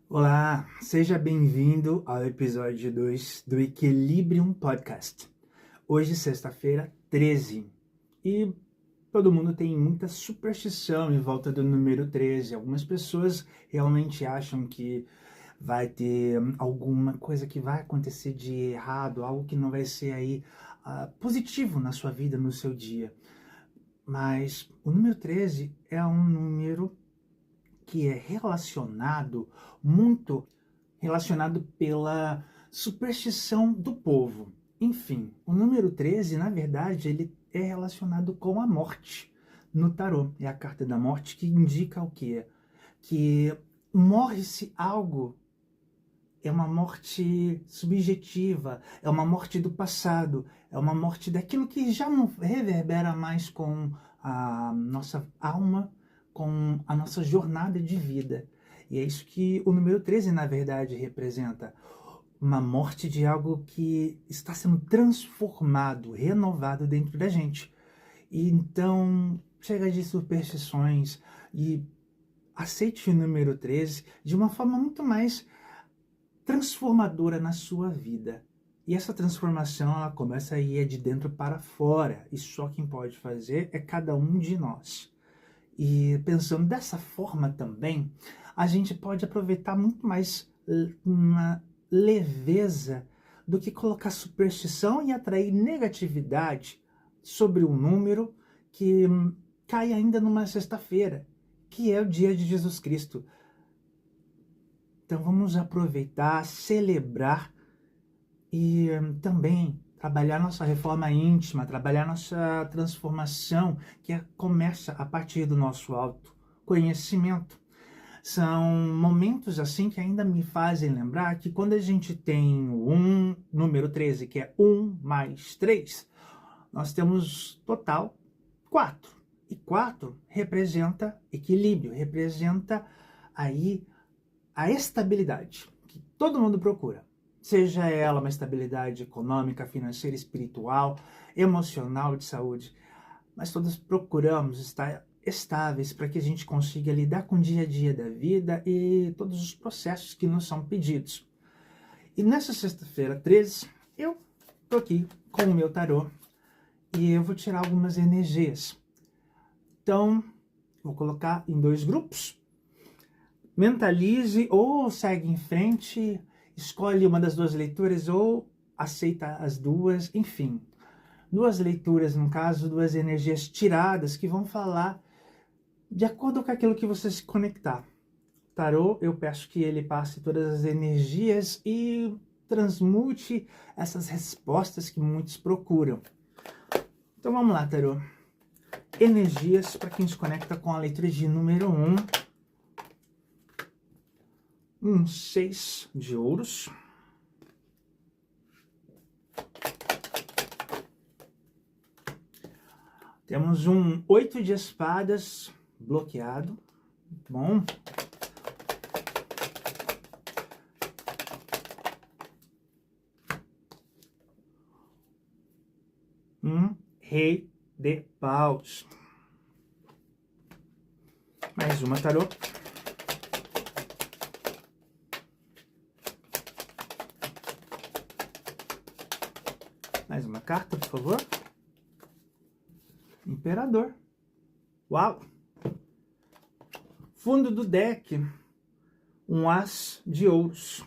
Olá, seja bem-vindo ao episódio 2 do Equilibrium Podcast. Hoje, sexta-feira, 13. E todo mundo tem muita superstição em volta do número 13. Algumas pessoas realmente acham que vai ter alguma coisa que vai acontecer de errado, algo que não vai ser aí positivo na sua vida, no seu dia. Mas o número 13 é um número que é muito relacionado pela superstição do povo. Enfim, o número 13, na verdade, ele é relacionado com a morte no tarô. É a carta da morte que indica o quê? Que morre-se algo, é uma morte subjetiva, é uma morte do passado, é uma morte daquilo que já não reverbera mais com a nossa alma, com a nossa jornada de vida. E é isso que o número 13, na verdade, representa. Uma morte de algo que está sendo transformado, renovado dentro da gente. E então, chega de superstições e aceite o número 13 de uma forma muito mais transformadora na sua vida. E essa transformação, ela começa a ir de dentro para fora. E só quem pode fazer é cada um de nós. E pensando dessa forma também, a gente pode aproveitar muito mais uma leveza do que colocar superstição e atrair negatividade sobre um número que cai ainda numa sexta-feira, que é o dia de Jesus Cristo. Então vamos aproveitar, celebrar e também trabalhar nossa reforma íntima, trabalhar nossa transformação, começa a partir do nosso autoconhecimento. São momentos assim que ainda me fazem lembrar que quando a gente tem o número 13, que é 1 mais 3, nós temos total 4. E 4 representa equilíbrio, representa aí a estabilidade que todo mundo procura. Seja ela uma estabilidade econômica, financeira, espiritual, emocional, de saúde. Mas todos procuramos estar estáveis para que a gente consiga lidar com o dia a dia da vida e todos os processos que nos são pedidos. E nessa sexta-feira 13, eu tô aqui com o meu tarô e eu vou tirar algumas energias. Então, vou colocar em 2 grupos. Mentalize ou segue em frente, escolhe uma das 2 leituras ou aceita as duas, enfim. 2 leituras, no caso, 2 energias tiradas que vão falar de acordo com aquilo que você se conectar. Tarô, eu peço que ele passe todas as energias e transmute essas respostas que muitos procuram. Então vamos lá, tarô. Energias para quem se conecta com a leitura de número 1. Um 6 de ouros. Temos um 8 de espadas bloqueado. Bom. Um rei de paus. Mais uma, tarô. Mais uma carta, por favor. Imperador. Uau! Fundo do deck. Um as de ouros.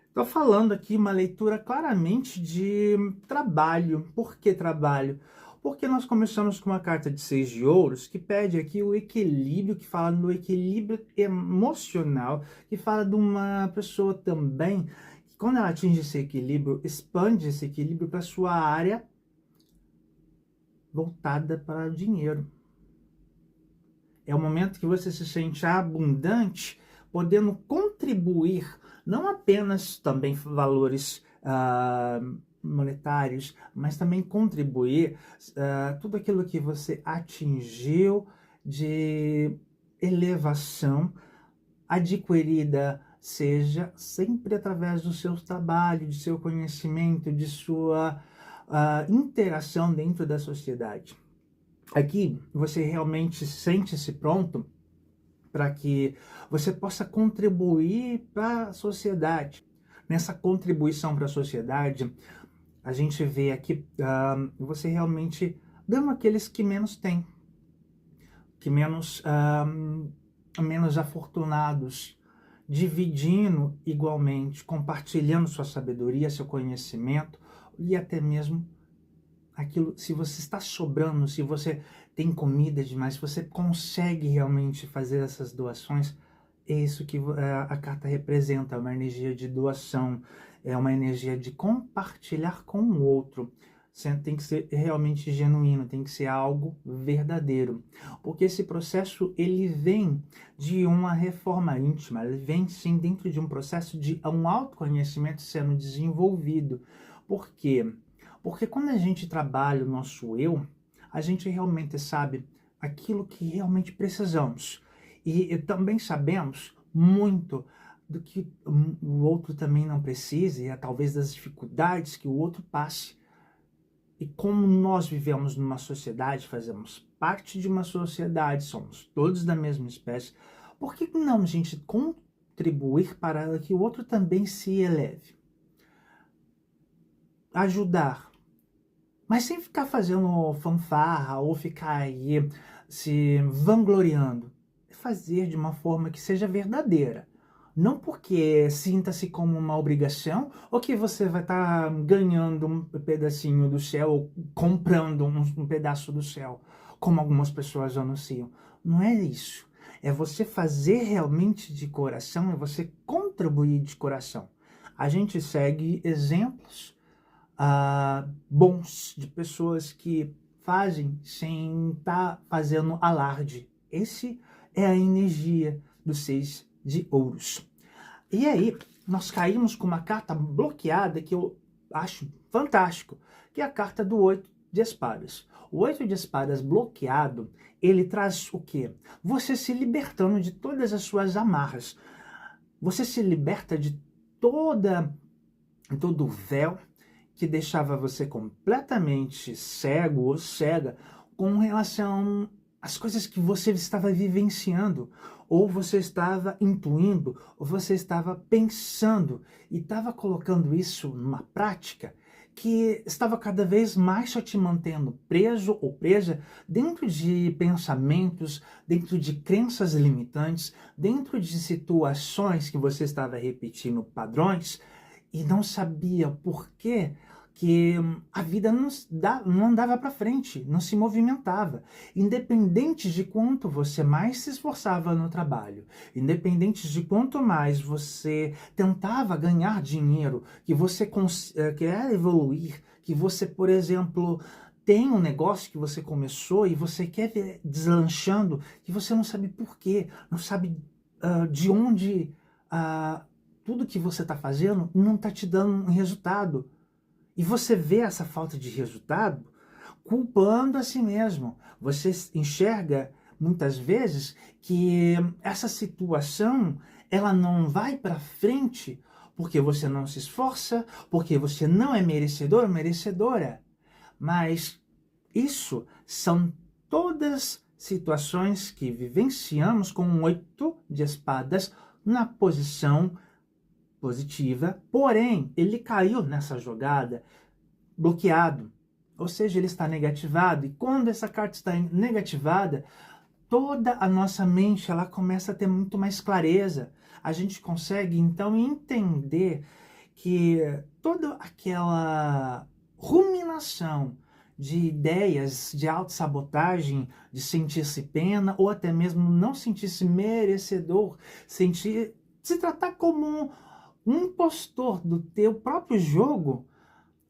Estou falando aqui uma leitura claramente de trabalho. Por que trabalho? Porque nós começamos com uma carta de 6 de ouros, que pede aqui o equilíbrio, que fala do equilíbrio emocional, que fala de uma pessoa também, que quando ela atinge esse equilíbrio, expande esse equilíbrio para a sua área voltada para o dinheiro. É o momento que você se sente abundante, podendo contribuir, não apenas também valores monetários, mas também contribuir tudo aquilo que você atingiu de elevação adquirida, seja sempre através do seu trabalho, de seu conhecimento, de sua interação dentro da sociedade. Aqui você realmente sente-se pronto para que você possa contribuir para a sociedade. Nessa contribuição para a sociedade, a gente vê aqui você realmente dando aqueles que menos têm, que menos afortunados, dividindo igualmente, compartilhando sua sabedoria, seu conhecimento e até mesmo aquilo, se você está sobrando, se você tem comida demais, se você consegue realmente fazer essas doações, é isso que a carta representa, uma energia de doação, é uma energia de compartilhar com o outro. Tem que ser realmente genuíno, tem que ser algo verdadeiro, porque esse processo ele vem de uma reforma íntima, ele vem sim dentro de um processo de um autoconhecimento sendo desenvolvido. Por quê? Porque quando a gente trabalha o nosso eu, a gente realmente sabe aquilo que realmente precisamos. E também sabemos muito do que o outro também não precisa, e talvez das dificuldades que o outro passe. E como nós vivemos numa sociedade, fazemos parte de uma sociedade, somos todos da mesma espécie, por que não a gente contribuir para que o outro também se eleve? Ajudar, mas sem ficar fazendo fanfarra ou ficar aí se vangloriando. Fazer de uma forma que seja verdadeira. Não porque sinta-se como uma obrigação ou que você vai estar ganhando um pedacinho do céu ou comprando um pedaço do céu, como algumas pessoas anunciam. Não é isso. É você fazer realmente de coração, é você contribuir de coração. A gente segue exemplos bons de pessoas que fazem sem estar fazendo alarde. Esse é a energia dos 6 de ouros. E aí, nós caímos com uma carta bloqueada que eu acho fantástico, que é a carta do 8 de espadas. O 8 de espadas bloqueado, ele traz o quê? Você se libertando de todas as suas amarras. Você se liberta de todo o véu que deixava você completamente cego ou cega com relação às coisas que você estava vivenciando, ou você estava intuindo, ou você estava pensando, e estava colocando isso numa prática que estava cada vez mais só te mantendo preso ou presa dentro de pensamentos, dentro de crenças limitantes, dentro de situações que você estava repetindo padrões, e não sabia por quê que a vida não andava para frente, não se movimentava. Independente de quanto você mais se esforçava no trabalho, independente de quanto mais você tentava ganhar dinheiro, que você quer evoluir, que você, por exemplo, tem um negócio que você começou e você quer ver deslanchando, e você não sabe por quê, não sabe de onde tudo que você está fazendo não está te dando um resultado. E você vê essa falta de resultado culpando a si mesmo. Você enxerga muitas vezes que essa situação ela não vai para frente porque você não se esforça, porque você não é merecedor ou merecedora. Mas isso são todas situações que vivenciamos com um 8 de espadas na posição positiva, porém, ele caiu nessa jogada bloqueado, ou seja, ele está negativado, e quando essa carta está negativada, toda a nossa mente ela começa a ter muito mais clareza. A gente consegue, então, entender que toda aquela ruminação de ideias de autossabotagem, de sentir-se pena, ou até mesmo não sentir-se merecedor, se tratar como um impostor do teu próprio jogo,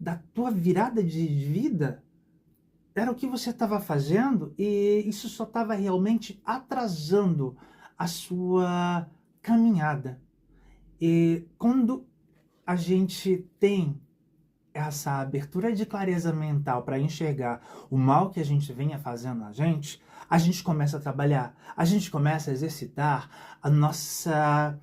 da tua virada de vida, era o que você estava fazendo, e isso só estava realmente atrasando a sua caminhada. E quando a gente tem essa abertura de clareza mental para enxergar o mal que a gente venha fazendo a gente começa a trabalhar, a gente começa a exercitar a nossa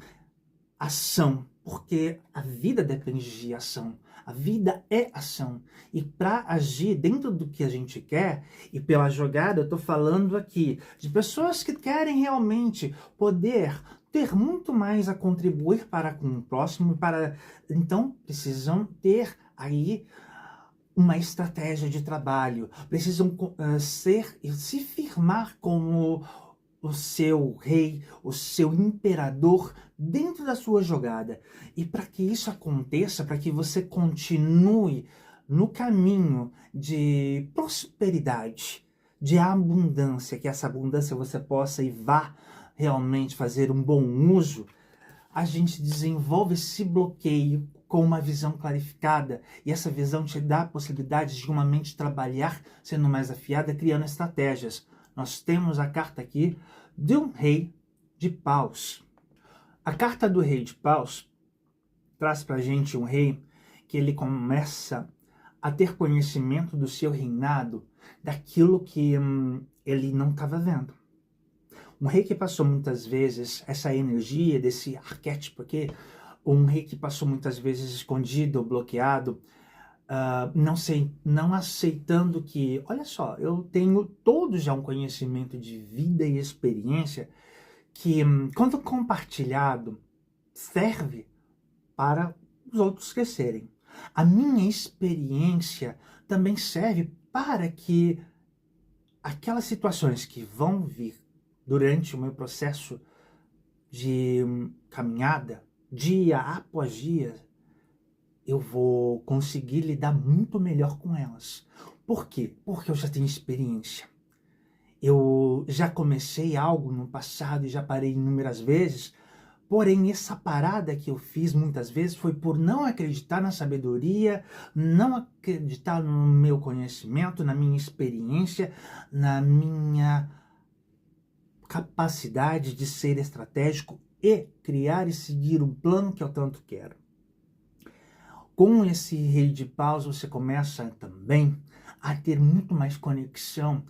ação, porque a vida depende de ação. A vida é ação. E para agir dentro do que a gente quer, e pela jogada, eu estou falando aqui de pessoas que querem realmente poder ter muito mais a contribuir para com o próximo, então precisam ter aí uma estratégia de trabalho, precisam ser e se firmar como o seu rei, o seu imperador dentro da sua jogada. E para que isso aconteça, para que você continue no caminho de prosperidade, de abundância, que essa abundância você possa e vá realmente fazer um bom uso, a gente desenvolve esse bloqueio com uma visão clarificada, e essa visão te dá a possibilidade de uma mente trabalhar sendo mais afiada, criando estratégias. Nós temos a carta aqui de um rei de paus. A carta do rei de paus traz para a gente um rei que ele começa a ter conhecimento do seu reinado, daquilo que ele não estava vendo. Um rei que passou muitas vezes essa energia desse arquétipo aqui, um rei que passou muitas vezes escondido, bloqueado, não aceitando que, olha só, eu tenho todo já um conhecimento de vida e experiência que, quando compartilhado, serve para os outros crescerem. A minha experiência também serve para que aquelas situações que vão vir durante o meu processo de caminhada, dia após dia, eu vou conseguir lidar muito melhor com elas. Por quê? Porque eu já tenho experiência. Eu já comecei algo no passado e já parei inúmeras vezes, porém essa parada que eu fiz muitas vezes foi por não acreditar na sabedoria, não acreditar no meu conhecimento, na minha experiência, na minha capacidade de ser estratégico e criar e seguir um plano que eu tanto quero. Com esse rei de paus, você começa também a ter muito mais conexão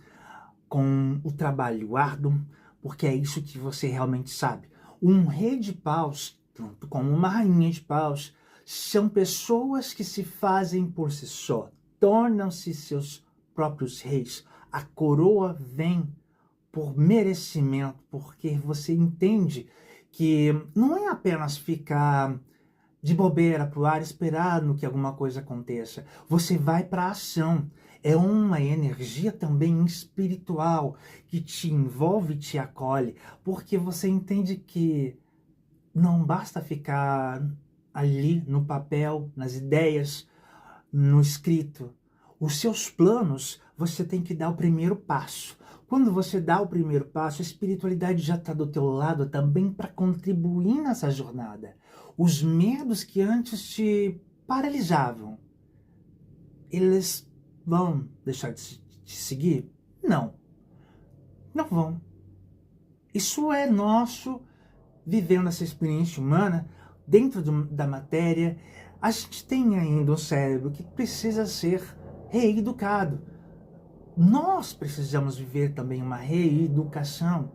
com o trabalho árduo, porque é isso que você realmente sabe. Um rei de paus, tanto como uma rainha de paus, são pessoas que se fazem por si só, tornam-se seus próprios reis. A coroa vem por merecimento, porque você entende que não é apenas ficar de bobeira pro ar esperando que alguma coisa aconteça. Você vai para a ação. É uma energia também espiritual que te envolve e te acolhe, porque você entende que não basta ficar ali no papel, nas ideias, no escrito. Os seus planos, você tem que dar o primeiro passo. Quando você dá o primeiro passo, a espiritualidade já está do teu lado também para contribuir nessa jornada. Os medos que antes te paralisavam, eles vão deixar de te seguir? Não. Não vão. Isso é nosso, vivendo essa experiência humana, dentro da matéria. A gente tem ainda um cérebro que precisa ser reeducado. Nós precisamos viver também uma reeducação.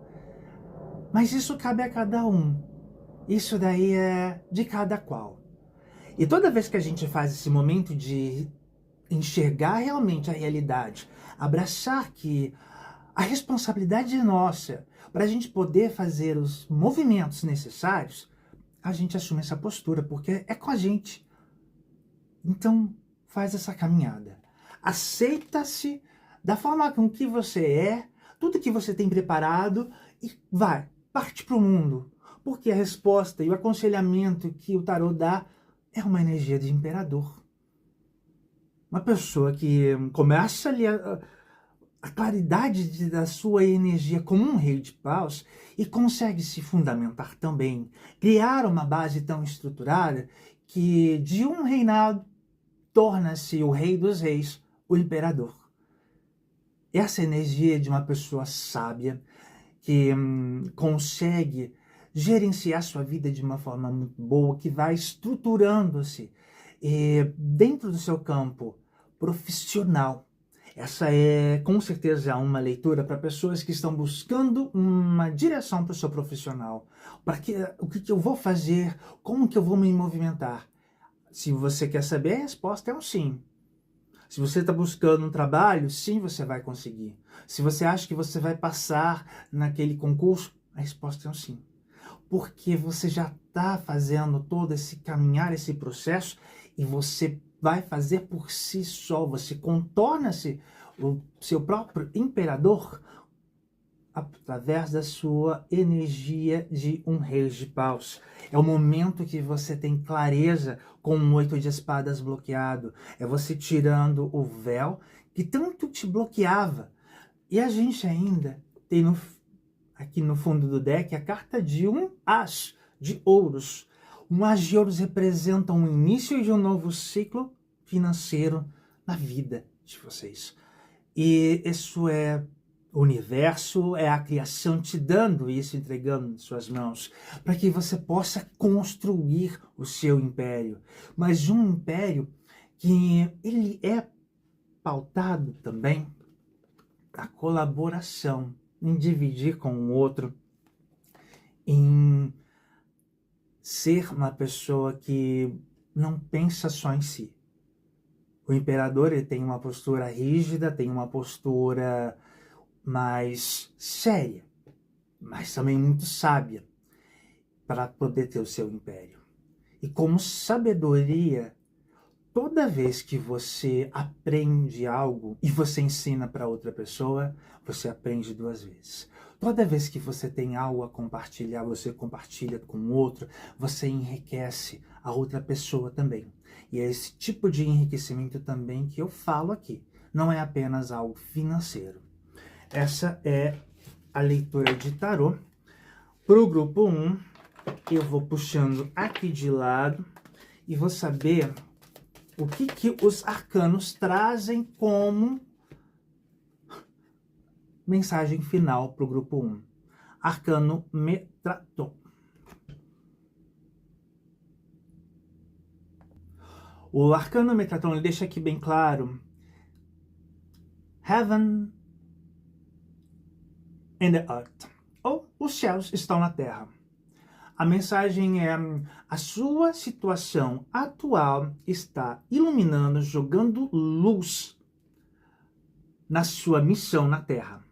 Mas isso cabe a cada um. Isso daí é de cada qual. E toda vez que a gente faz esse momento de enxergar realmente a realidade, abraçar que a responsabilidade é nossa, para a gente poder fazer os movimentos necessários, a gente assume essa postura, porque é com a gente. Então, faz essa caminhada. Aceita-se da forma com que você é, tudo que você tem preparado, e vai, parte para o mundo. Porque a resposta e o aconselhamento que o tarô dá é uma energia de imperador. Uma pessoa que começa ali a claridade da sua energia como um rei de paus e consegue se fundamentar também, criar uma base tão estruturada que de um reinado torna-se o rei dos reis, o imperador. Essa energia de uma pessoa sábia que consegue gerenciar sua vida de uma forma muito boa, que vai estruturando-se dentro do seu campo profissional. Essa é, com certeza, uma leitura para pessoas que estão buscando uma direção para o seu profissional. O que eu vou fazer? Como que eu vou me movimentar? Se você quer saber, a resposta é um sim. Se você está buscando um trabalho, sim, você vai conseguir. Se você acha que você vai passar naquele concurso, a resposta é um sim. Porque você já está fazendo todo esse caminhar, esse processo, e você vai fazer por si só. Você contorna-se o seu próprio imperador através da sua energia de um rei de paus. É o momento que você tem clareza com um 8 de espadas bloqueado. É você tirando o véu que tanto te bloqueava. E a gente ainda tem aqui no fundo do deck a carta de um as de ouros. Um as de ouros representa um início de um novo ciclo financeiro na vida de vocês. E isso é o universo, é a criação te dando isso, entregando em suas mãos, para que você possa construir o seu império. Mas um império que ele é pautado também na colaboração, em dividir com o outro, em ser uma pessoa que não pensa só em si. O imperador ele tem uma postura rígida, tem uma postura mais séria, mas também muito sábia para poder ter o seu império. E como sabedoria, toda vez que você aprende algo e você ensina para outra pessoa, você aprende 2 vezes. Toda vez que você tem algo a compartilhar, você compartilha com o outro, você enriquece a outra pessoa também. E é esse tipo de enriquecimento também que eu falo aqui. Não é apenas algo financeiro. Essa é a leitura de tarô. Para o grupo 1, eu vou puxando aqui de lado e vou saber o que os arcanos trazem como mensagem final para o grupo 1. Arcano Metatron. O arcano Metatron ele deixa aqui bem claro: Heaven and the Earth. Ou os céus estão na terra. A mensagem é: a sua situação atual está iluminando, jogando luz na sua missão na Terra.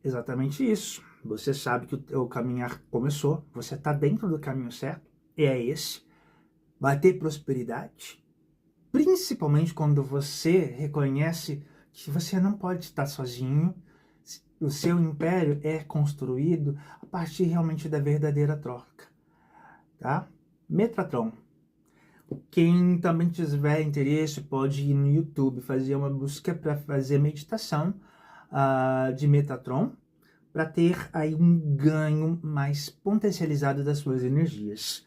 Exatamente isso. Você sabe que o caminhar começou, você está dentro do caminho certo, é esse. Vai ter prosperidade, principalmente quando você reconhece que você não pode estar sozinho. O seu império é construído a partir realmente da verdadeira troca, tá? Metatron. Quem também tiver interesse pode ir no YouTube fazer uma busca para fazer meditação de Metatron, para ter aí um ganho mais potencializado das suas energias.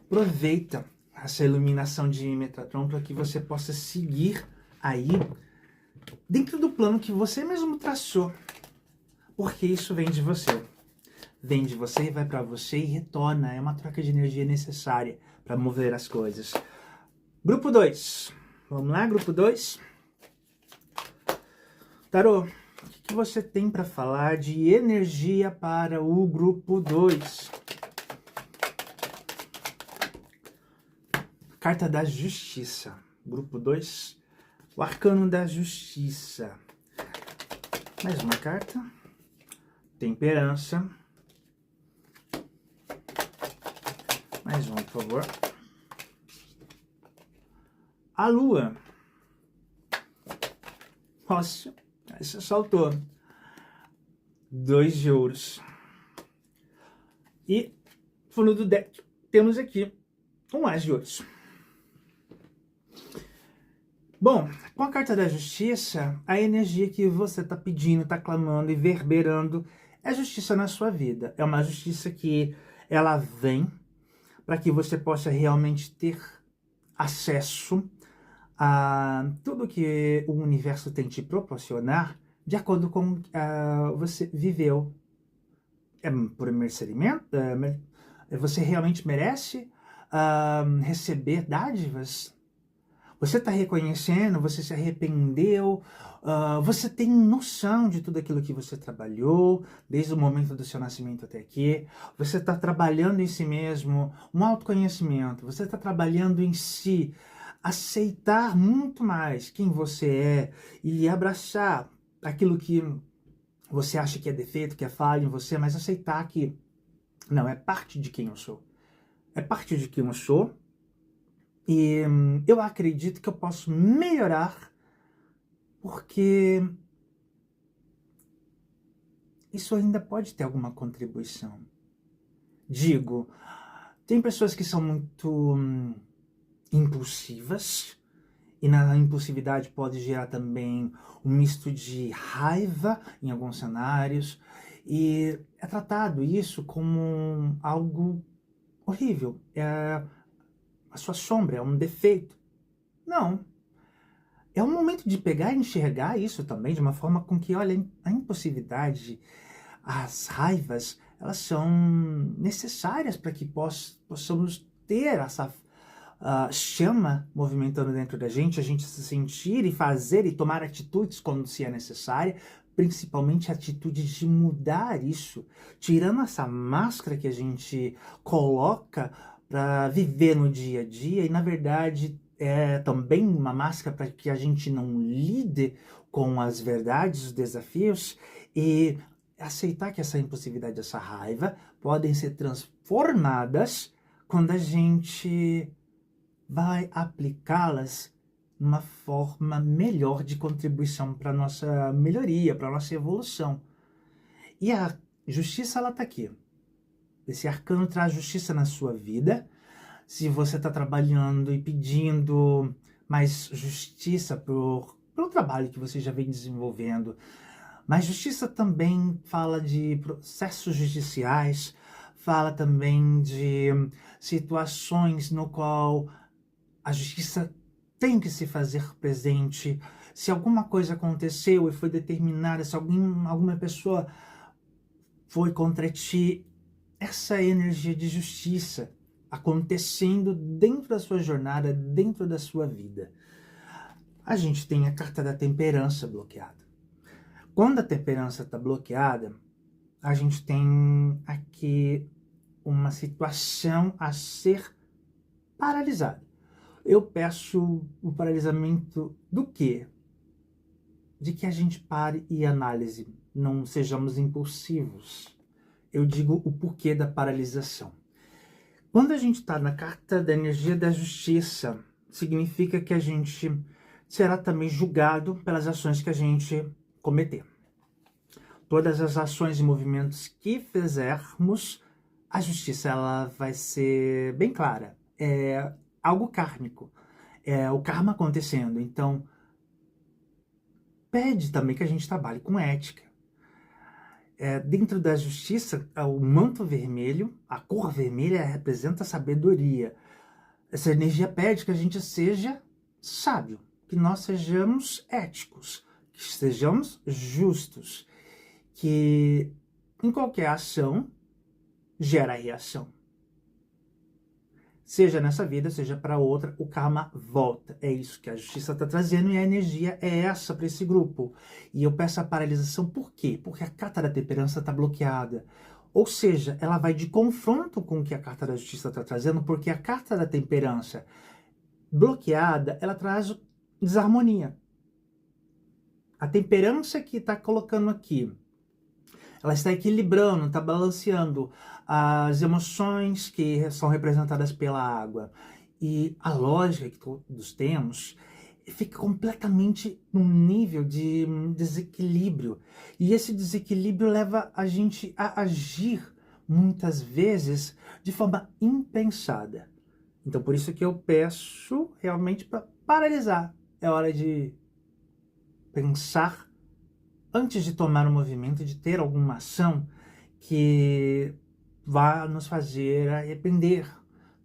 Aproveita essa iluminação de Metatron para que você possa seguir aí dentro do plano que você mesmo traçou, porque isso vem de você. Vem de você e vai para você e retorna. É uma troca de energia necessária para mover as coisas. Grupo 2. Vamos lá, grupo 2. Tarô, o que você tem para falar de energia para o grupo 2? Carta da Justiça. Grupo 2. O Arcano da Justiça. Mais uma carta. Temperança. Mais uma, por favor. A Lua. Nossa, essa saltou. 2 de ouros. E, fundo do deck, temos aqui um as de ouros. Bom, com a carta da Justiça, a energia que você está pedindo, está clamando e verberando é justiça na sua vida. É uma justiça que ela vem para que você possa realmente ter acesso a tudo que o universo tem te proporcionar de acordo com você viveu. É por merecimento? Você realmente merece receber dádivas? Você está reconhecendo, você se arrependeu, você tem noção de tudo aquilo que você trabalhou, desde o momento do seu nascimento até aqui. Você está trabalhando em si mesmo, um autoconhecimento. Você está trabalhando em si, aceitar muito mais quem você é e abraçar aquilo que você acha que é defeito, que é falha em você, mas aceitar que não, é parte de quem eu sou. É parte de quem eu sou. E eu acredito que eu posso melhorar, porque isso ainda pode ter alguma contribuição. Digo, tem pessoas que são muito impulsivas, e na impulsividade pode gerar também um misto de raiva em alguns cenários, e é tratado isso como algo horrível, é a sua sombra, é um defeito. Não. É um momento de pegar e enxergar isso também de uma forma com que, olha, a impulsividade, as raivas, elas são necessárias para que possamos ter essa chama movimentando dentro da gente, a gente se sentir e fazer e tomar atitudes quando se é necessária, principalmente a atitude de mudar isso, tirando essa máscara que a gente coloca para viver no dia a dia e, na verdade, é também uma máscara para que a gente não lide com as verdades, os desafios e aceitar que essa impulsividade, essa raiva podem ser transformadas quando a gente vai aplicá-las numa forma melhor de contribuição para a nossa melhoria, para a nossa evolução. E a justiça, ela está aqui. Esse arcano traz justiça na sua vida. Se você está trabalhando e pedindo mais justiça pelo trabalho que você já vem desenvolvendo, mas justiça também fala de processos judiciais, fala também de situações no qual a justiça tem que se fazer presente. Se alguma coisa aconteceu e foi determinada, se alguma pessoa foi contra ti, essa energia de justiça acontecendo dentro da sua jornada, dentro da sua vida. A gente tem a carta da temperança bloqueada. Quando a temperança está bloqueada, a gente tem aqui uma situação a ser paralisada. Eu peço o paralisamento do quê? De que a gente pare e analise, não sejamos impulsivos. Eu digo o porquê da paralisação. Quando a gente está na carta da energia da justiça, significa que a gente será também julgado pelas ações que a gente cometer. Todas as ações e movimentos que fizermos, a justiça ela vai ser bem clara. É algo kármico. É o karma acontecendo. Então, pede também que a gente trabalhe com ética. Dentro da justiça, o manto vermelho, a cor vermelha representa a sabedoria. Essa energia pede que a gente seja sábio, que nós sejamos éticos, que sejamos justos, que em qualquer ação gera reação. Seja nessa vida, seja para outra, o karma volta. É isso que a justiça está trazendo e a energia é essa para esse grupo. E eu peço a paralisação por quê? Porque a carta da temperança está bloqueada. Ou seja, ela vai de confronto com o que a carta da justiça está trazendo, porque a carta da temperança bloqueada, ela traz desarmonia. A temperança que está colocando aqui, ela está equilibrando, está balanceando as emoções que são representadas pela água. E a lógica que todos temos fica completamente num nível de desequilíbrio. E esse desequilíbrio leva a gente a agir, muitas vezes, de forma impensada. Então, por isso que eu peço realmente para paralisar. É hora de pensar antes de tomar um movimento, de ter alguma ação que vá nos fazer arrepender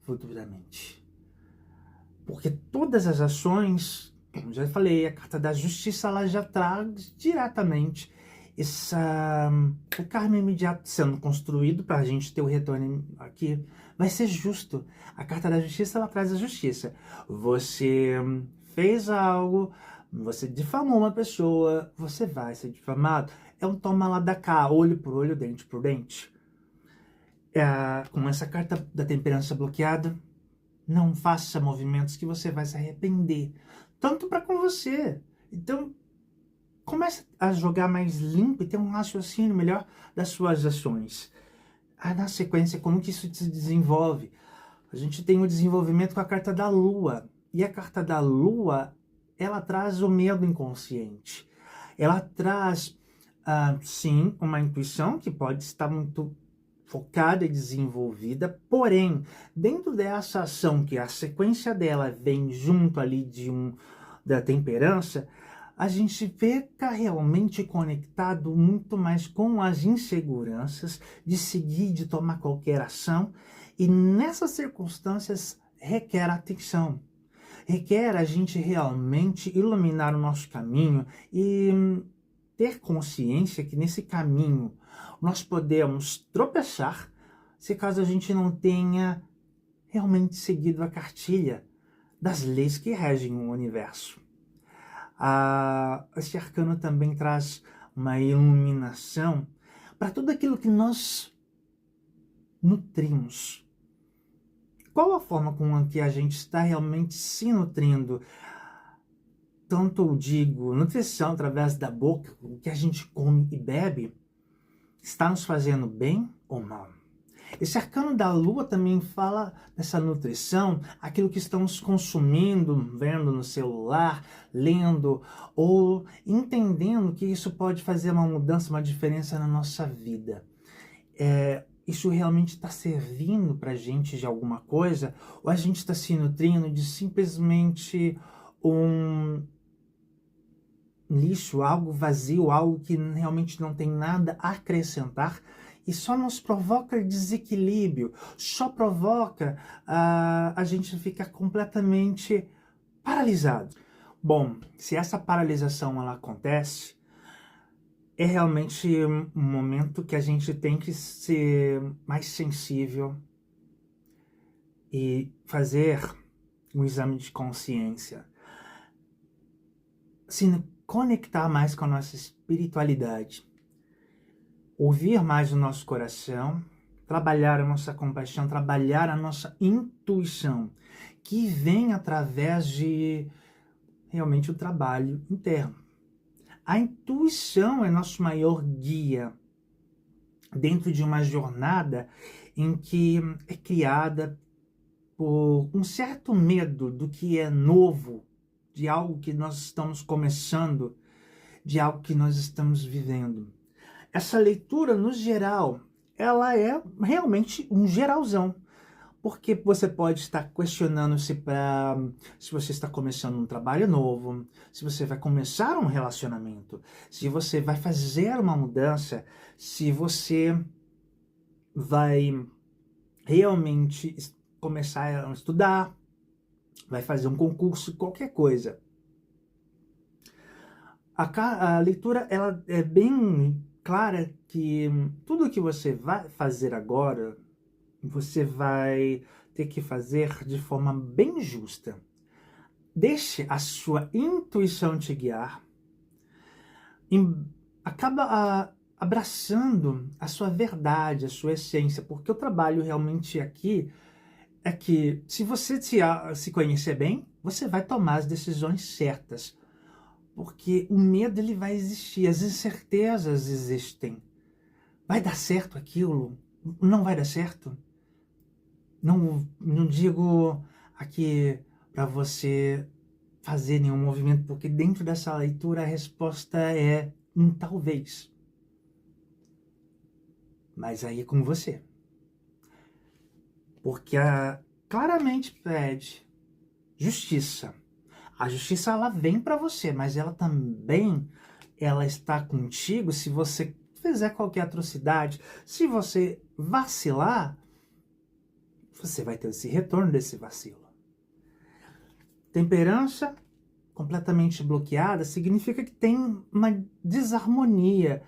futuramente. Porque todas as ações, como já falei, a carta da justiça ela já traz diretamente o karma imediato sendo construído para a gente ter o retorno aqui. Vai ser justo. A carta da justiça ela traz a justiça. Você fez algo, você difamou uma pessoa, você vai ser difamado. É um toma lá da cá, olho por olho, dente por dente. Com essa carta da temperança bloqueada, não faça movimentos que você vai se arrepender. Tanto para com você. Então, comece a jogar mais limpo e ter um raciocínio melhor das suas ações. Na sequência, como que isso se desenvolve? A gente tem o desenvolvimento com a carta da Lua. E a carta da Lua, ela traz o medo inconsciente. Ela traz, sim, uma intuição que pode estar muito focada e desenvolvida, porém, dentro dessa ação, que a sequência dela vem junto ali da temperança, a gente fica realmente conectado muito mais com as inseguranças de seguir, de tomar qualquer ação, e nessas circunstâncias requer atenção. Requer a gente realmente iluminar o nosso caminho e ter consciência que nesse caminho nós podemos tropeçar se caso a gente não tenha realmente seguido a cartilha das leis que regem o universo. Este arcano também traz uma iluminação para tudo aquilo que nós nutrimos. Qual a forma com que a gente está realmente se nutrindo? Tanto eu digo, nutrição através da boca, o que a gente come e bebe, está nos fazendo bem ou mal? Esse arcano da Lua também fala dessa nutrição, aquilo que estamos consumindo, vendo no celular, lendo, ou entendendo que isso pode fazer uma mudança, uma diferença na nossa vida. Isso realmente está servindo para a gente de alguma coisa? Ou a gente está se nutrindo de simplesmente um lixo, algo vazio, algo que realmente não tem nada a acrescentar e só nos provoca desequilíbrio, só provoca a gente ficar completamente paralisado. Bom, se essa paralisação ela acontece, é realmente um momento que a gente tem que ser mais sensível e fazer um exame de consciência. Se conectar mais com a nossa espiritualidade, ouvir mais o nosso coração, trabalhar a nossa compaixão, trabalhar a nossa intuição, que vem através de realmente o trabalho interno. A intuição é nosso maior guia dentro de uma jornada em que é criada por um certo medo do que é novo, de algo que nós estamos começando, de algo que nós estamos vivendo. Essa leitura, no geral, ela é realmente um geralzão, porque você pode estar questionando se você está começando um trabalho novo, se você vai começar um relacionamento, se você vai fazer uma mudança, se você vai realmente começar a estudar, vai fazer um concurso, qualquer coisa. A leitura ela é bem clara que tudo que você vai fazer agora, você vai ter que fazer de forma bem justa. Deixe a sua intuição te guiar. Acaba abraçando a sua verdade, a sua essência, porque o trabalho realmente aqui é que se você se conhecer bem, você vai tomar as decisões certas. Porque o medo ele vai existir, as incertezas existem. Vai dar certo aquilo? Não vai dar certo? Não digo aqui para você fazer nenhum movimento, porque dentro dessa leitura a resposta é um talvez. Mas aí é com você. Porque claramente pede justiça. A justiça ela vem para você, mas ela também está contigo se você fizer qualquer atrocidade. Se você vacilar, você vai ter esse retorno desse vacilo. Temperança completamente bloqueada significa que tem uma desarmonia,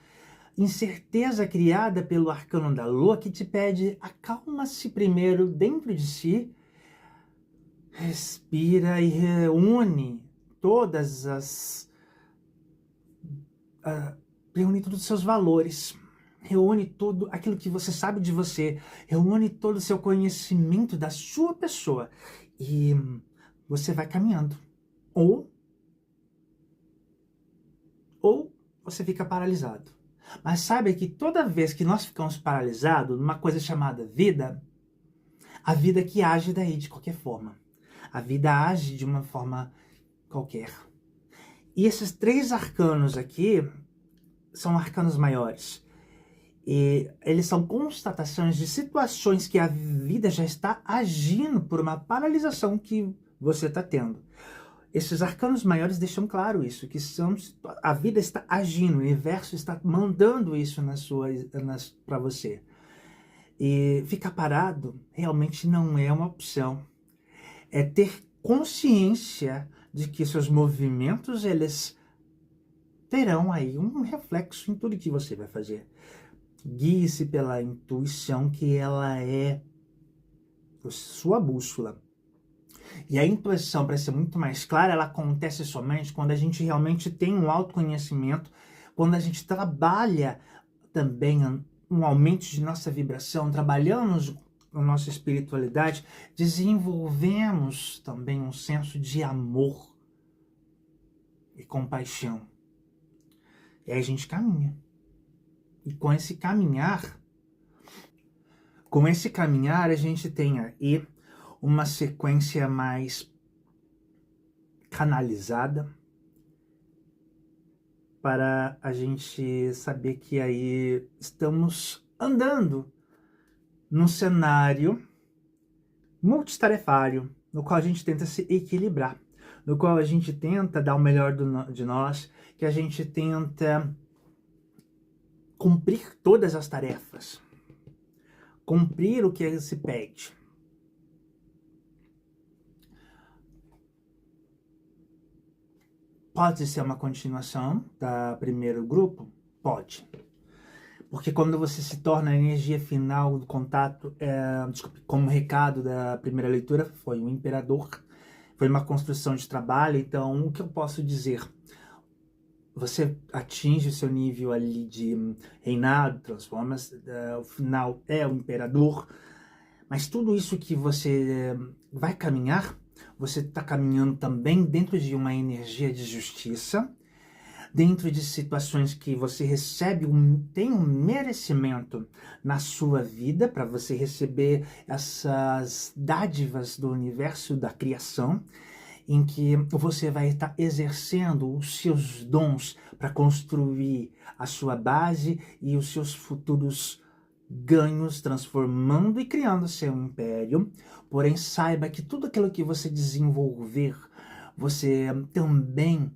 incerteza criada pelo arcano da Lua que te pede acalma-se primeiro dentro de si, respira e reúne reúne todos os seus valores, reúne tudo aquilo que você sabe de você, reúne todo o seu conhecimento da sua pessoa e você vai caminhando. Ou você fica paralisado. Mas saiba que toda vez que nós ficamos paralisados numa coisa chamada vida, a vida que age daí de qualquer forma. A vida age de uma forma qualquer. E esses 3 arcanos aqui são arcanos maiores. E eles são constatações de situações que a vida já está agindo por uma paralisação que você está tendo. Esses arcanos maiores deixam claro isso, que a vida está agindo, o universo está mandando isso para você. E ficar parado realmente não é uma opção. É ter consciência de que seus movimentos, eles terão aí um reflexo em tudo que você vai fazer. Guie-se pela intuição, que ela é sua bússola. E a intuição, para ser muito mais clara, ela acontece somente quando a gente realmente tem um autoconhecimento, quando a gente trabalha também um aumento de nossa vibração, trabalhamos a nossa espiritualidade, desenvolvemos também um senso de amor e compaixão. E aí a gente caminha. E com esse caminhar a gente tem aí uma sequência mais canalizada para a gente saber que aí estamos andando num cenário multitarefário, no qual a gente tenta se equilibrar, no qual a gente tenta dar o melhor de nós, que a gente tenta cumprir todas as tarefas, cumprir o que se pede. Pode ser uma continuação do primeiro grupo? Pode. Porque quando você se torna a energia final do contato, como recado da primeira leitura, foi um imperador, foi uma construção de trabalho, então o que eu posso dizer? Você atinge o seu nível ali de reinado, transforma-se, o final é o imperador, mas tudo isso que você vai caminhar, você está caminhando também dentro de uma energia de justiça, dentro de situações que você tem um merecimento na sua vida para você receber essas dádivas do universo, da criação, em que você vai estar exercendo os seus dons para construir a sua base e os seus futuros ganhos, transformando e criando seu império. Porém, saiba que tudo aquilo que você desenvolver, você também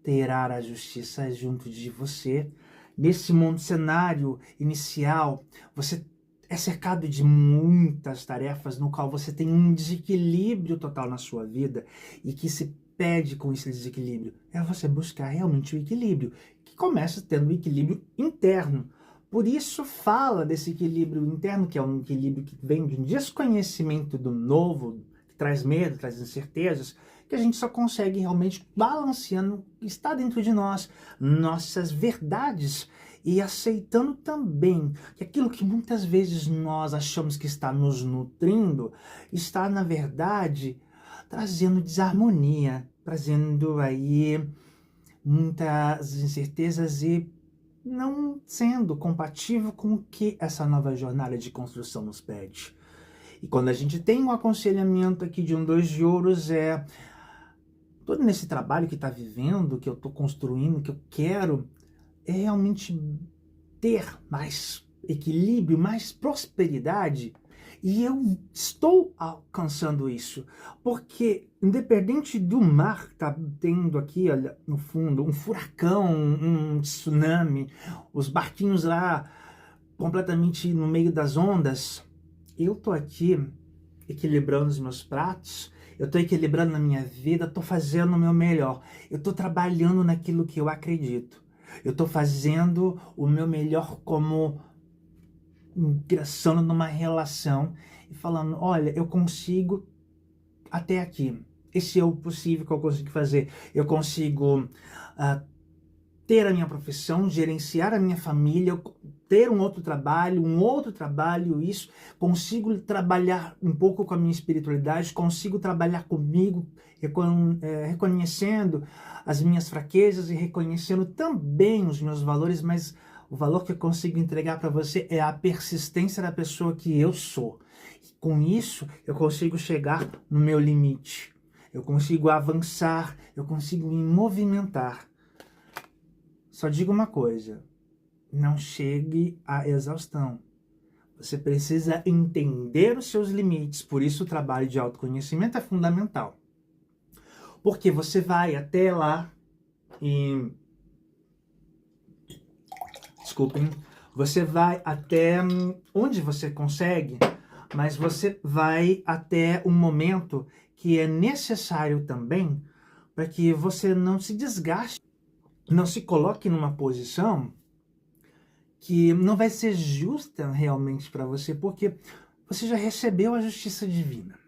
terá a justiça junto de você. Nesse mundo cenário inicial, você é cercado de muitas tarefas no qual você tem um desequilíbrio total na sua vida, e que se pede com esse desequilíbrio é você buscar realmente o equilíbrio, que começa tendo um equilíbrio interno. Por isso fala desse equilíbrio interno, que é um equilíbrio que vem de um desconhecimento do novo, que traz medo, traz incertezas, que a gente só consegue realmente balanceando o que está dentro de nós, nossas verdades, e aceitando também que aquilo que muitas vezes nós achamos que está nos nutrindo, está na verdade trazendo desarmonia, trazendo aí muitas incertezas e não sendo compatível com o que essa nova jornada de construção nos pede. E quando a gente tem um aconselhamento aqui de um 2 de ouros, todo nesse trabalho que está vivendo, que eu estou construindo, que eu quero, é realmente ter mais equilíbrio, mais prosperidade. E eu estou alcançando isso, porque independente do mar que está tendo aqui, olha, no fundo, um furacão, um tsunami, os barquinhos lá completamente no meio das ondas, eu estou aqui equilibrando os meus pratos, eu estou equilibrando a minha vida, estou fazendo o meu melhor, eu estou trabalhando naquilo que eu acredito, eu estou fazendo o meu melhor como ingressando numa relação e falando, olha, eu consigo até aqui, esse é o possível que eu consigo fazer. Eu consigo ter a minha profissão, gerenciar a minha família, ter um outro trabalho, isso. Consigo trabalhar um pouco com a minha espiritualidade, consigo trabalhar comigo, reconhecendo as minhas fraquezas e reconhecendo também os meus valores, mas o valor que eu consigo entregar para você é a persistência da pessoa que eu sou. Com isso, eu consigo chegar no meu limite. Eu consigo avançar, eu consigo me movimentar. Só digo uma coisa, não chegue à exaustão. Você precisa entender os seus limites, por isso o trabalho de autoconhecimento é fundamental. Porque você vai até lá e... Desculpem. Você vai até onde você consegue, mas você vai até um momento que é necessário também para que você não se desgaste, não se coloque numa posição que não vai ser justa realmente para você, porque você já recebeu a justiça divina.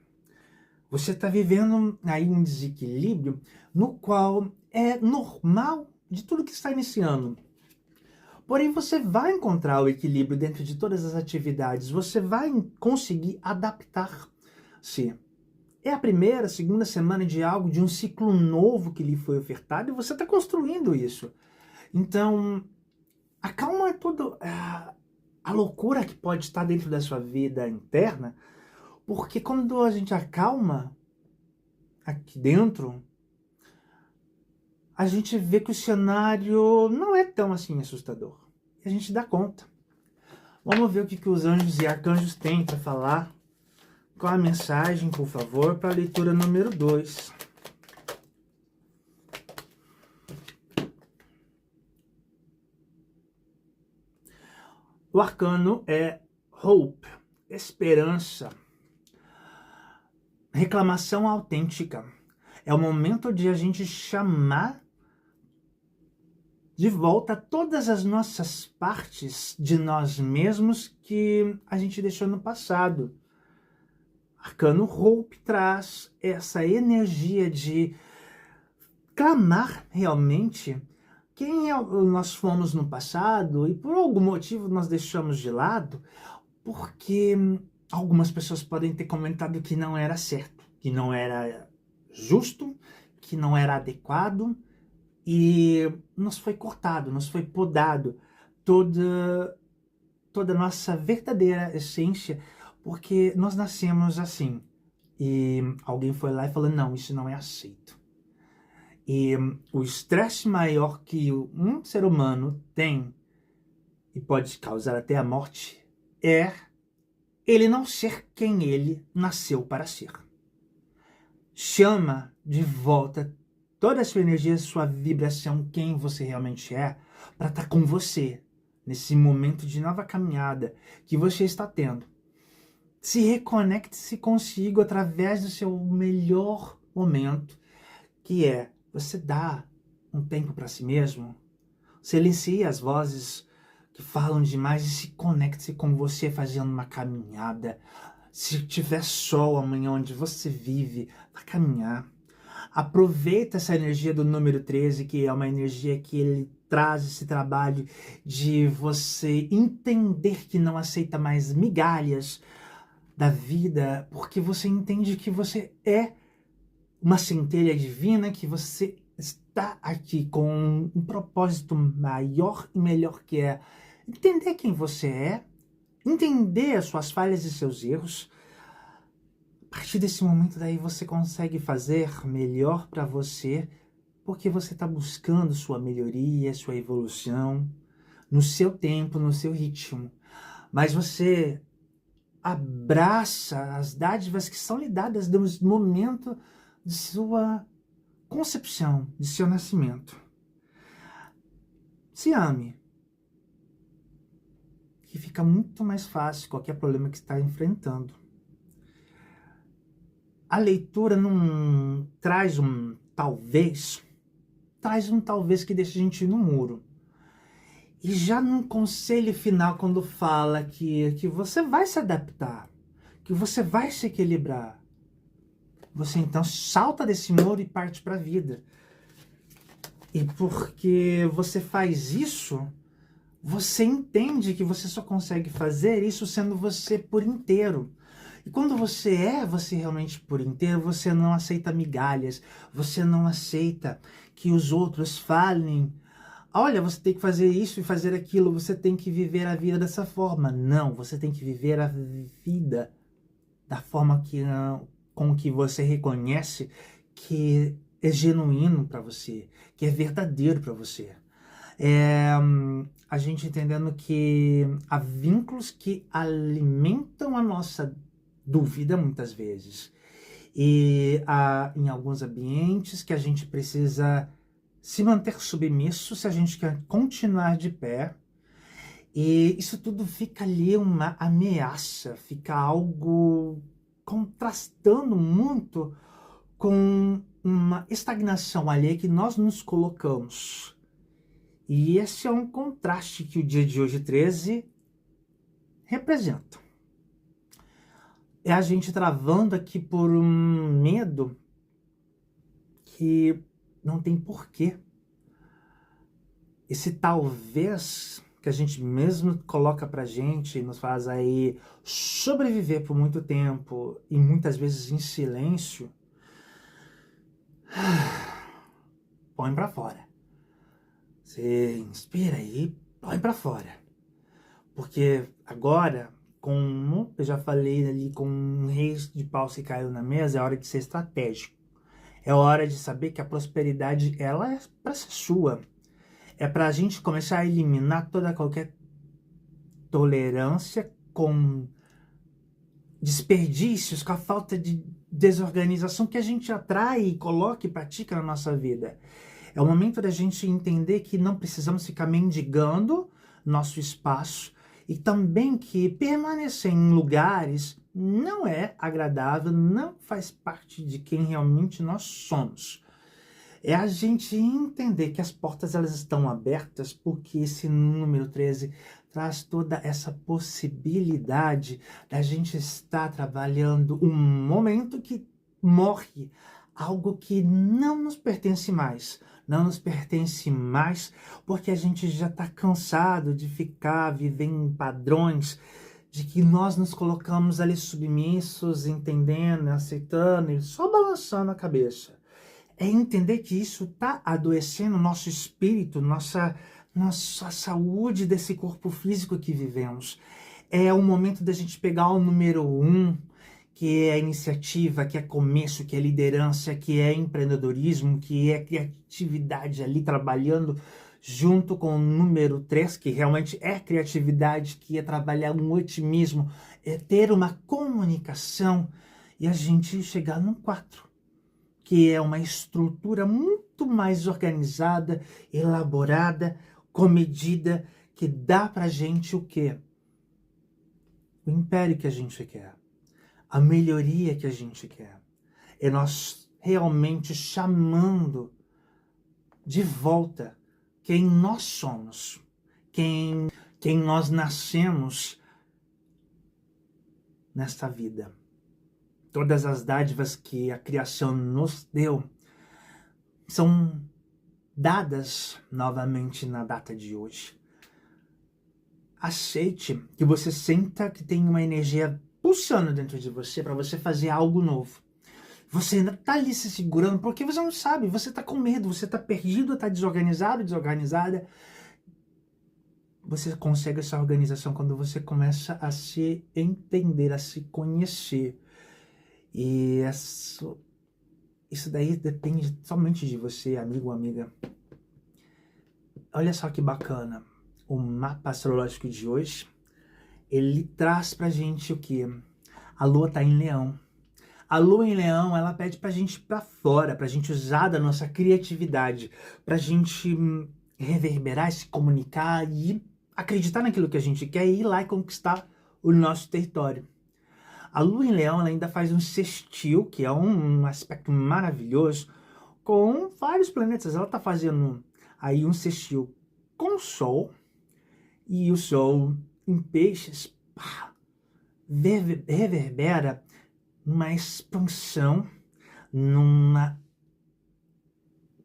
Você está vivendo aí um desequilíbrio no qual é normal de tudo que está iniciando. Porém, você vai encontrar o equilíbrio dentro de todas as atividades, você vai conseguir adaptar-se. É a primeira, segunda semana de algo, de um ciclo novo que lhe foi ofertado e você está construindo isso. Então, acalma toda a loucura que pode estar dentro da sua vida interna, porque quando a gente acalma aqui dentro, a gente vê que o cenário não é tão assim assustador. E a gente dá conta. Vamos ver o que os anjos e arcanjos têm para falar. Qual a mensagem, por favor, para a leitura número 2. O arcano é Hope, esperança, reclamação autêntica. É o momento de a gente chamar de volta todas as nossas partes de nós mesmos que a gente deixou no passado. Arcano Hope traz essa energia de clamar realmente quem nós fomos no passado e por algum motivo nós deixamos de lado, porque algumas pessoas podem ter comentado que não era certo, que não era justo, que não era adequado, e nos foi cortado, nos foi podado toda a nossa verdadeira essência, porque nós nascemos assim. E alguém foi lá e falou, não, isso não é aceito. E o estresse maior que um ser humano tem, e pode causar até a morte, é ele não ser quem ele nasceu para ser. Chama de volta toda a sua energia, sua vibração, quem você realmente é, para estar com você, nesse momento de nova caminhada que você está tendo. Se reconecte-se consigo através do seu melhor momento, que é você dar um tempo para si mesmo, silencie as vozes que falam demais e se conecte com você fazendo uma caminhada. Se tiver sol amanhã onde você vive, vai caminhar. Aproveita essa energia do número 13, que é uma energia que ele traz esse trabalho de você entender que não aceita mais migalhas da vida, porque você entende que você é uma centelha divina, que você está aqui com um propósito maior e melhor, que é entender quem você é, entender as suas falhas e seus erros. A partir desse momento daí você consegue fazer melhor para você, porque você está buscando sua melhoria, sua evolução, no seu tempo, no seu ritmo. Mas você abraça as dádivas que são lhe dadas no momento de sua concepção, de seu nascimento. Se ame, que fica muito mais fácil qualquer problema que está enfrentando. A leitura não traz um talvez que deixa a gente no muro. E já num conselho final, quando fala que você vai se adaptar, que você vai se equilibrar, você então salta desse muro e parte para a vida. E porque você faz isso, você entende que você só consegue fazer isso sendo você por inteiro. E quando você é você realmente por inteiro, você não aceita migalhas, você não aceita que os outros falem: olha, você tem que fazer isso e fazer aquilo, você tem que viver a vida dessa forma. Não, você tem que viver a vida da forma com que você reconhece que é genuíno para você, que é verdadeiro para você. A gente entendendo que há vínculos que alimentam a nossa dúvida muitas vezes. E há em alguns ambientes que a gente precisa se manter submisso se a gente quer continuar de pé. E isso tudo fica ali uma ameaça, fica algo contrastando muito com uma estagnação alheia que nós nos colocamos. E esse é um contraste que o dia de hoje 13 representa. É a gente travando aqui por um medo que não tem porquê. Esse talvez que a gente mesmo coloca pra gente e nos faz aí sobreviver por muito tempo e muitas vezes em silêncio, põe pra fora. Você inspira e põe pra fora. Porque agora, como eu já falei ali com um rei de paus que caiu na mesa, é hora de ser estratégico. É hora de saber que a prosperidade, ela é para ser sua. É para a gente começar a eliminar toda qualquer tolerância com desperdícios, com a falta de desorganização que a gente atrai e coloca e pratica na nossa vida. É o momento da gente entender que não precisamos ficar mendigando nosso espaço e também que permanecer em lugares não é agradável, não faz parte de quem realmente nós somos. É a gente entender que as portas elas estão abertas porque esse número 13 traz toda essa possibilidade da gente estar trabalhando um momento que morre, algo que não nos pertence mais. Não nos pertence mais porque a gente já está cansado de ficar vivendo em padrões de que nós nos colocamos ali submissos, entendendo, aceitando e só balançando a cabeça. É entender que isso está adoecendo nosso espírito, nossa saúde desse corpo físico que vivemos. É o momento da gente pegar o número 1, que é a iniciativa, que é começo, que é liderança, que é empreendedorismo, que é criatividade ali trabalhando junto com o número 3, que realmente é criatividade, que é trabalhar um otimismo, é ter uma comunicação e a gente chegar no 4. Que é uma estrutura muito mais organizada, elaborada, comedida, que dá pra gente o quê? O império que a gente quer, a melhoria que a gente quer. É nós realmente chamando de volta quem nós somos, quem nós nascemos nesta vida. Todas as dádivas que a criação nos deu são dadas novamente na data de hoje. Aceite que você sinta que tem uma energia pulsando dentro de você para você fazer algo novo. Você ainda está ali se segurando porque você não sabe, você está com medo, você está perdido, está desorganizado, desorganizada. Você consegue essa organização quando você começa a se entender, a se conhecer. E isso daí depende somente de você, amigo ou amiga. Olha só que bacana. O mapa astrológico de hoje, ele traz pra gente o quê? A lua tá em Leão. A lua em Leão, ela pede pra gente ir pra fora, pra gente usar da nossa criatividade, pra gente reverberar, se comunicar e acreditar naquilo que a gente quer e ir lá e conquistar o nosso território. A lua em Leão ela ainda faz um sextil, que é um aspecto maravilhoso, com vários planetas. Ela está fazendo aí um sextil com o Sol, e o Sol em Peixes reverbera uma expansão, numa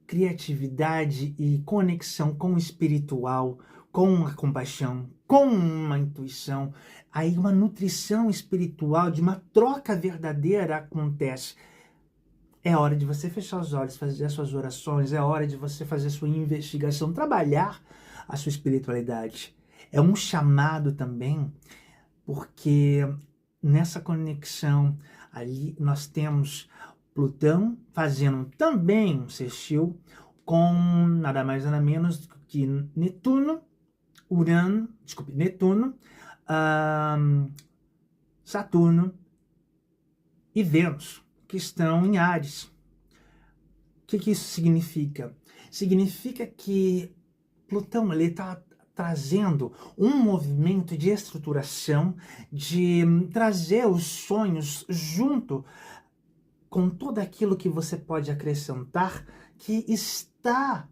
criatividade e conexão com o espiritual, com a compaixão, com uma intuição. Aí uma nutrição espiritual, de uma troca verdadeira acontece. É hora de você fechar os olhos, fazer as suas orações, é hora de você fazer a sua investigação, trabalhar a sua espiritualidade. É um chamado também, porque nessa conexão ali nós temos Plutão fazendo também um sextil com nada mais nada menos que Netuno, Saturno e Vênus, que estão em Áries. O que isso significa? Significa que Plutão está trazendo um movimento de estruturação, de trazer os sonhos junto com tudo aquilo que você pode acrescentar, que está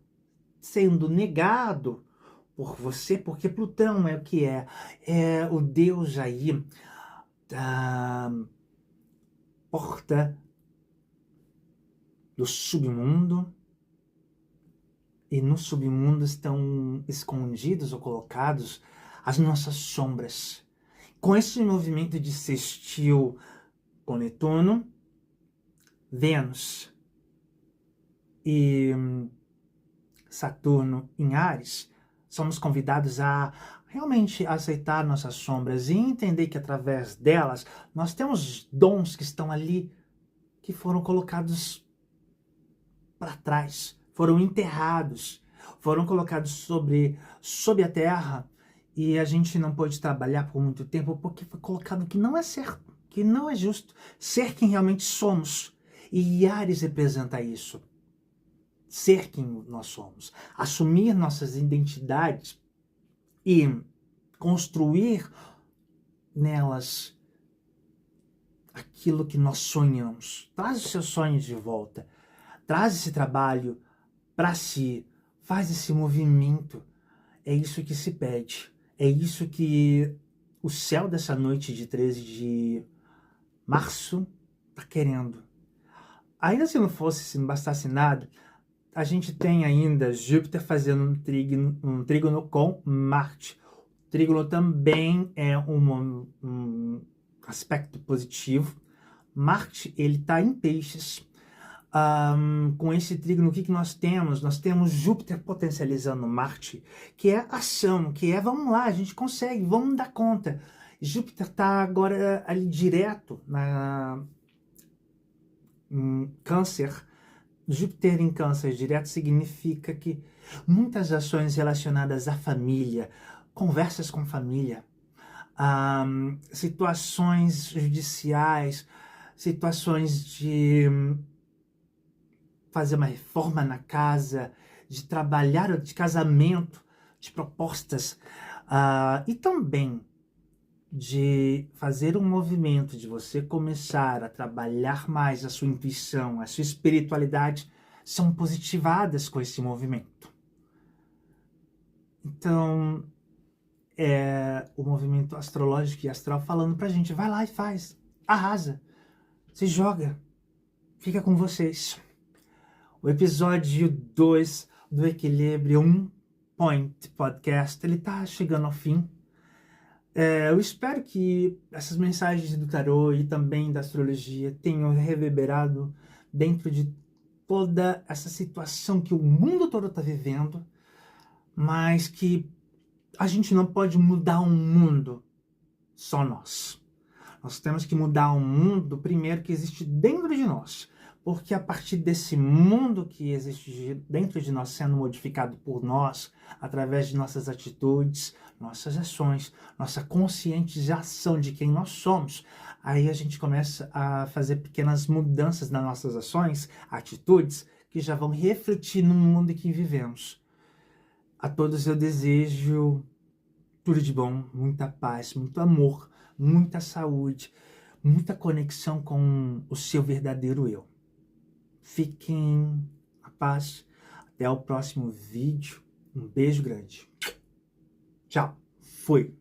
sendo negado por você, porque Plutão é o que é o deus aí da porta do submundo, e no submundo estão escondidos ou colocados as nossas sombras. Com esse movimento de sextil com Netuno, Vênus e Saturno em Áries, somos convidados a realmente aceitar nossas sombras e entender que através delas nós temos dons que estão ali, que foram colocados para trás, foram enterrados, foram colocados sob a terra, e a gente não pôde trabalhar por muito tempo porque foi colocado que não é certo, que não é justo ser quem realmente somos. E Áries representa isso. Ser quem nós somos, assumir nossas identidades e construir nelas aquilo que nós sonhamos. Traz os seus sonhos de volta, traz esse trabalho para si, faz esse movimento. É isso que se pede, é isso que o céu dessa noite de 13 de março está querendo. Ainda se não bastasse nada, a gente tem ainda Júpiter fazendo um trígono com Marte. O trígono também é um aspecto positivo. Marte, ele está em peixes. Com esse trígono, o que nós temos? Nós temos Júpiter potencializando Marte, que é ação, que é vamos lá, a gente consegue, vamos dar conta. Júpiter está agora ali direto em Câncer. Júpiter em Câncer direto significa que muitas ações relacionadas à família, conversas com família, situações judiciais, situações de fazer uma reforma na casa, de trabalhar, de casamento, de propostas, e também de fazer um movimento, de você começar a trabalhar mais a sua intuição, a sua espiritualidade, são positivadas com esse movimento. Então, é o movimento astrológico e astral falando pra gente, vai lá e faz, arrasa, se joga, fica com vocês. O episódio 2 do Equilíbrio 1 Point Podcast, ele tá chegando ao fim. Eu espero que essas mensagens do tarô e também da astrologia tenham reverberado dentro de toda essa situação que o mundo todo está vivendo, mas que a gente não pode mudar o mundo só nós. Nós temos que mudar o mundo primeiro que existe dentro de nós, porque a partir desse mundo que existe dentro de nós sendo modificado por nós, através de nossas atitudes, nossas ações, nossa conscientização de quem nós somos, aí a gente começa a fazer pequenas mudanças nas nossas ações, atitudes, que já vão refletir no mundo em que vivemos. A todos eu desejo tudo de bom, muita paz, muito amor, muita saúde, muita conexão com o seu verdadeiro eu. Fiquem na paz. Até o próximo vídeo. Um beijo grande. Tchau. Fui.